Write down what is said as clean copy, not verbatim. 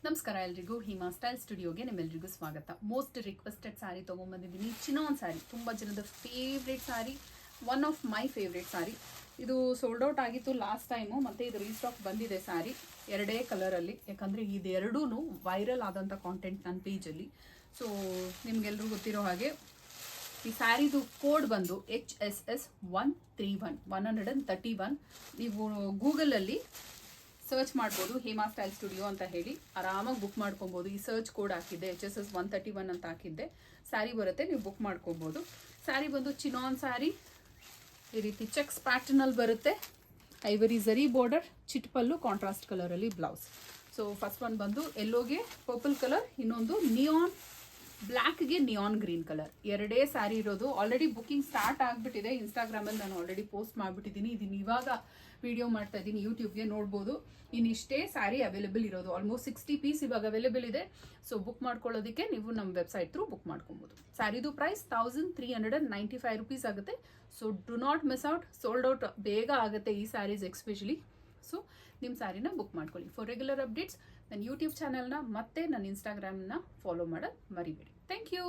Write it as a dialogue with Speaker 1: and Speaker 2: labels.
Speaker 1: ನಮಸ್ಕಾರ ಎಲ್ರಿಗೂ ಹಿಮಾ ಸ್ಟೈಲ್ ಸ್ಟುಡಿಯೋಗೆ ನಿಮ್ಮೆಲ್ರಿಗೂ ಸ್ವಾಗತ. ಮೋಸ್ಟ್ ರಿಕ್ವೆಸ್ಟೆಡ್ ಸ್ಯಾರಿ ತೊಗೊಂಬಂದಿದ್ದೀನಿ. ಚಿನಾನ್ ಸ್ಯಾರಿ, ತುಂಬ ಜನದ favourite sari, one of my favourite sari. ಇದು ಸೋಲ್ಡ್ ಔಟ್ ಆಗಿತ್ತು ಲಾಸ್ಟ್ ಟೈಮು, ಮತ್ತು ಇದು ರೀಸ್ಟಾಕ್ ಬಂದಿದೆ ಸ್ಯಾರಿ ಎರಡೇ ಕಲರಲ್ಲಿ. ಯಾಕಂದರೆ ಇದೆರಡೂ ವೈರಲ್ ಆದಂಥ ಕಾಂಟೆಂಟ್ ನನ್ನ ಪೇಜಲ್ಲಿ. ಸೊ ನಿಮ್ಗೆಲ್ರಿಗೂ ಗೊತ್ತಿರೋ ಹಾಗೆ ಈ ಸ್ಯಾರಿದು ಕೋಡ್ ಬಂದು HSS 131. ನೀವು ಗೂಗಲಲ್ಲಿ ಸರ್ಚ್ ಮಾಡ್ಬೋದು ಹೇಮಾ ಸ್ಟೈಲ್ ಸ್ಟುಡಿಯೋ ಅಂತ ಹೇಳಿ, ಆರಾಮಾಗಿ ಬುಕ್ ಮಾಡ್ಕೊಬೋದು. ಈ ಸರ್ಚ್ ಕೋಡ್ ಹಾಕಿದ್ದೆ, HSS 131 ಅಂತ ಹಾಕಿದ್ದೆ, ಸ್ಯಾರಿ ಬರುತ್ತೆ, ನೀವು ಬುಕ್ ಮಾಡ್ಕೊಬೋದು. ಸ್ಯಾರಿ ಬಂದು ಚಿನಾನ್ ಸ್ಯಾರಿ, ಈ ರೀತಿ ಚೆಕ್ಸ್ ಪ್ಯಾಟರ್ನಲ್ಲಿ ಬರುತ್ತೆ. ಐವರಿ ಝರಿ ಬಾರ್ಡರ್, ಚಿಟ್ಪಲ್ಲು, ಕಾಂಟ್ರಾಸ್ಟ್ ಕಲರಲ್ಲಿ ಬ್ಲೌಸ್. ಸೊ ಫಸ್ಟ್ ಒನ್ ಬಂದು ಎಲ್ಲೋಗೆ ಪರ್ಪಲ್ ಕಲರ್, ಇನ್ನೊಂದು ನಿಯಾನ್ ಬ್ಲ್ಯಾಕ್ಗೆ ನಿಯಾನ್ ಗ್ರೀನ್ ಕಲರ್. ಎರಡೇ ಸ್ಯಾರಿ ಇರೋದು. ಆಲ್ರೆಡಿ ಬುಕ್ಕಿಂಗ್ ಸ್ಟಾರ್ಟ್ ಆಗಿಬಿಟ್ಟಿದೆ. ಇನ್ಸ್ಟಾಗ್ರಾಮಲ್ಲಿ ನಾನು ಆಲ್ರೆಡಿ ಪೋಸ್ಟ್ ಮಾಡಿಬಿಟ್ಟಿದ್ದೀನಿ. ಇದನ್ನು ಇವಾಗ ವಿಡಿಯೋ ಮಾಡ್ತಾ ಇದ್ದೀನಿ, ಯೂಟ್ಯೂಬ್ಗೆ ನೋಡ್ಬೋದು. ಇನ್ನಿಷ್ಟೇ ಸ್ಯಾರಿ ಅವೈಲೇಬಲ್ ಇರೋದು. ಆಲ್ಮೋಸ್ಟ್ 60 ಪೀಸ್ ಇವಾಗ ಅವೈಲೇಬಲ್ ಇದೆ. ಸೊ ಬುಕ್ ಮಾಡ್ಕೊಳ್ಳೋದಕ್ಕೆ ನೀವು ನಮ್ಮ ವೆಬ್ಸೈಟ್ ಥ್ರೂ ಬುಕ್ ಮಾಡ್ಕೊಬೋದು. ಸ್ಯಾರಿದು ಪ್ರೈಸ್ 1395 ರುಪೀಸ್ ಆಗುತ್ತೆ. So do not miss out. Sold out ಬೇಗ ಆಗುತ್ತೆ ಈ ಸ್ಯಾರೀಸ್ ಎಕ್ಸ್ಪೆಷಲಿ. ಸೊ ನಿಮ್ಮ ಸ್ಯಾರಿನ ಬುಕ್ ಮಾಡ್ಕೊಳ್ಳಿ. ಫಾರ್ ರೆಗ್ಯುಲರ್ ಅಪ್ಡೇಟ್ಸ್ ನನ್ನ ಯೂಟ್ಯೂಬ್ ಚಾನಲ್ನ ಮತ್ತು ನನ್ನ ಇನ್ಸ್ಟಾಗ್ರಾಮ್ನ ಫಾಲೋ ಮಾಡೋದು ಮರಿಬೇಡಿ. Thank you.